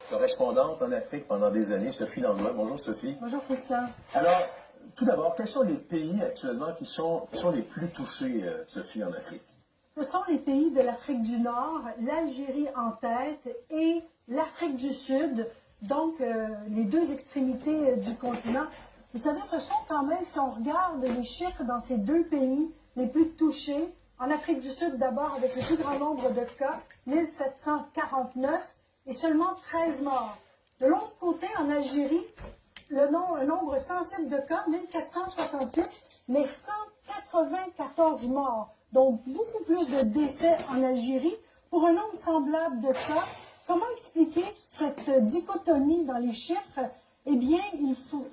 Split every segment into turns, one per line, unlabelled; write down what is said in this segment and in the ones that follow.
correspondante en Afrique pendant des années, Sophie Langlois. Bonjour Sophie.
Bonjour Christian.
Alors, tout d'abord, quels sont les pays actuellement qui sont les plus touchés, Sophie, en Afrique?
Ce sont les pays de l'Afrique du Nord, l'Algérie en tête et l'Afrique du Sud, donc les deux extrémités du continent. Vous savez, ce sont quand même, si on regarde les chiffres dans ces deux pays les plus touchés, en Afrique du Sud d'abord avec le plus grand nombre de cas, 1749, et seulement 13 morts. De l'autre côté, en Algérie, un nombre sensible de cas, 1768, mais 194 morts. Donc, beaucoup plus de décès en Algérie pour un nombre semblable de cas. Comment expliquer cette dichotomie dans les chiffres? Eh bien,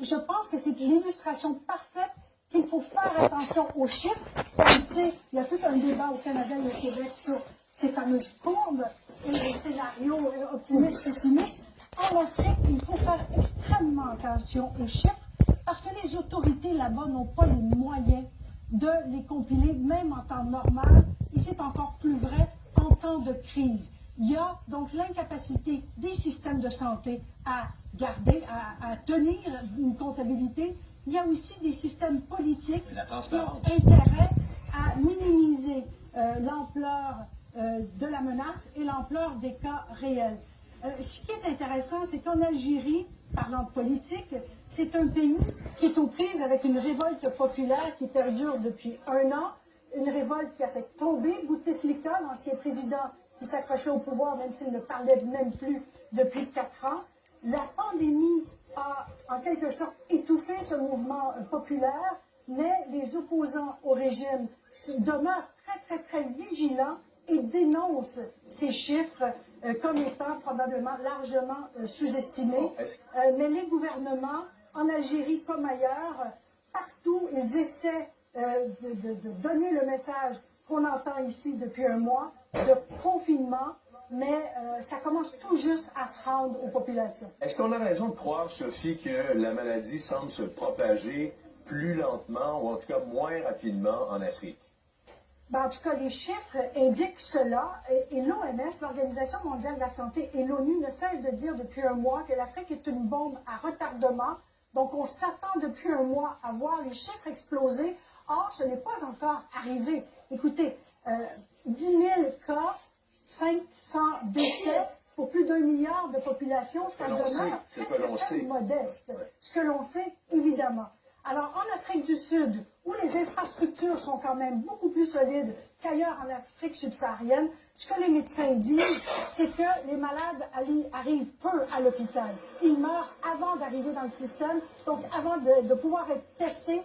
je pense que c'est l'illustration parfaite qu'il faut faire attention aux chiffres. On sait, il y a tout un débat au Canada et au Québec sur ces fameuses courbes et les scénarios optimistes, pessimistes. En Afrique, il faut faire extrêmement attention aux chiffres parce que les autorités là-bas n'ont pas les moyens de les compiler, même en temps normal, et c'est encore plus vrai en temps de crise. Il y a donc l'incapacité des systèmes de santé à garder, à tenir une comptabilité. Il y a aussi des systèmes politiques qui ont intérêt à minimiser l'ampleur de la menace et l'ampleur des cas réels. Ce qui est intéressant, c'est qu'en Algérie, parlant de politique, c'est un pays qui est aux prises avec une révolte populaire qui perdure depuis 1 an, une révolte qui a fait tomber Bouteflika, l'ancien président qui s'accrochait au pouvoir même s'il ne parlait même plus depuis 4 ans. La pandémie a en quelque sorte étouffé ce mouvement populaire, mais les opposants au régime demeurent très vigilants et dénoncent ces chiffres comme étant probablement largement sous-estimés. Mais les gouvernements, en Algérie comme ailleurs, partout, ils essaient de donner le message qu'on entend ici depuis un mois, de confinement, mais ça commence tout juste à se rendre aux populations.
Est-ce qu'on a raison de croire, Sophie, que la maladie semble se propager plus lentement, ou en tout cas moins rapidement en Afrique?
Ben, en tout cas, les chiffres indiquent cela, et l'OMS, l'Organisation mondiale de la santé, et l'ONU ne cessent de dire depuis un mois que l'Afrique est une bombe à retardement. Donc, on s'attend depuis un mois à voir les chiffres exploser. Or, ce n'est pas encore arrivé. Écoutez, 10 000 cas, 500 décès pour plus d'1 milliard de population, ça demeure très modeste. Ce que l'on sait, évidemment. Alors, en Afrique du Sud, où les infrastructures sont quand même beaucoup plus solides qu'ailleurs en Afrique subsaharienne, ce que les médecins disent, c'est que les malades arrivent peu à l'hôpital. Ils meurent avant d'arriver dans le système, donc avant de pouvoir être testés,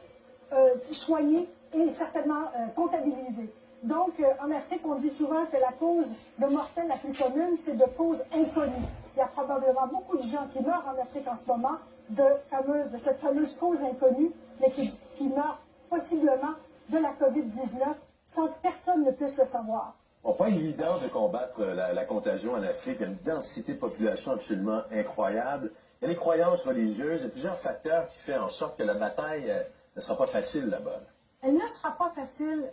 soignés et certainement comptabilisés. Donc, en Afrique, on dit souvent que la cause de mortelle la plus commune, c'est de cause inconnue. Il y a probablement beaucoup de gens qui meurent en Afrique en ce moment de cette fameuse cause inconnue, mais qui meurent possiblement de la COVID-19 sans que personne ne puisse le savoir.
Bon, pas évident de combattre la contagion en Afrique. Il y a une densité de population absolument incroyable. Il y a les croyances religieuses, il y a plusieurs facteurs qui font en sorte que la bataille ne sera pas facile là-bas.
Elle ne sera pas facile,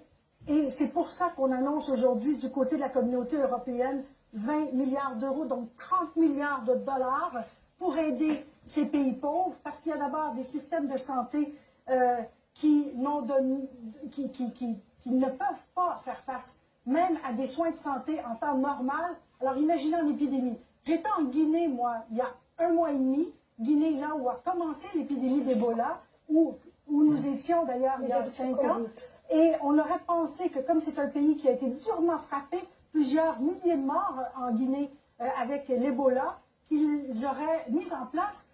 et c'est pour ça qu'on annonce aujourd'hui du côté de la communauté européenne 20 milliards d'euros, donc 30 milliards de dollars pour aider ces pays pauvres, parce qu'il y a d'abord des systèmes de santé qui ne peuvent pas faire face même à des soins de santé en temps normal. Alors imaginez en épidémie. J'étais en Guinée, moi, il y a 1 mois et demi, Guinée là où a commencé l'épidémie d'Ebola, où nous étions d'ailleurs il y a 5 ans, et on aurait pensé que comme c'est un pays qui a été durement frappé, plusieurs milliers de morts en Guinée avec l'Ebola, qu'ils auraient mis en place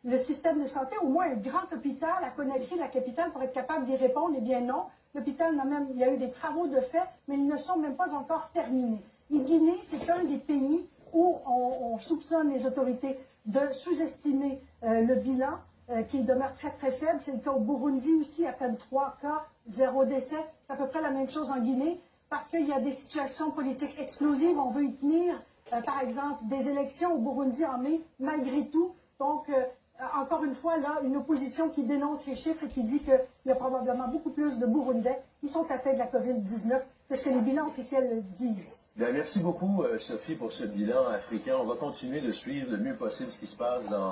le système de santé, au moins un grand hôpital à Conakry, la capitale, pour être capable d'y répondre. Eh bien non, l'hôpital il y a eu des travaux de fait, mais ils ne sont même pas encore terminés. Et Guinée, c'est un des pays où on soupçonne les autorités de sous-estimer le bilan, qui demeure très faible. C'est le cas au Burundi aussi, à peine 3 cas, 0 décès. C'est à peu près la même chose en Guinée, parce qu'il y a des situations politiques explosives. On veut y tenir, par exemple, des élections au Burundi en mai, malgré tout. Donc, encore une fois, là, une opposition qui dénonce ces chiffres et qui dit qu'il y a probablement beaucoup plus de Burundais qui sont atteints de la COVID-19 que ce que les bilans officiels disent.
Bien, merci beaucoup, Sophie, pour ce bilan africain. On va continuer de suivre le mieux possible ce qui se passe dans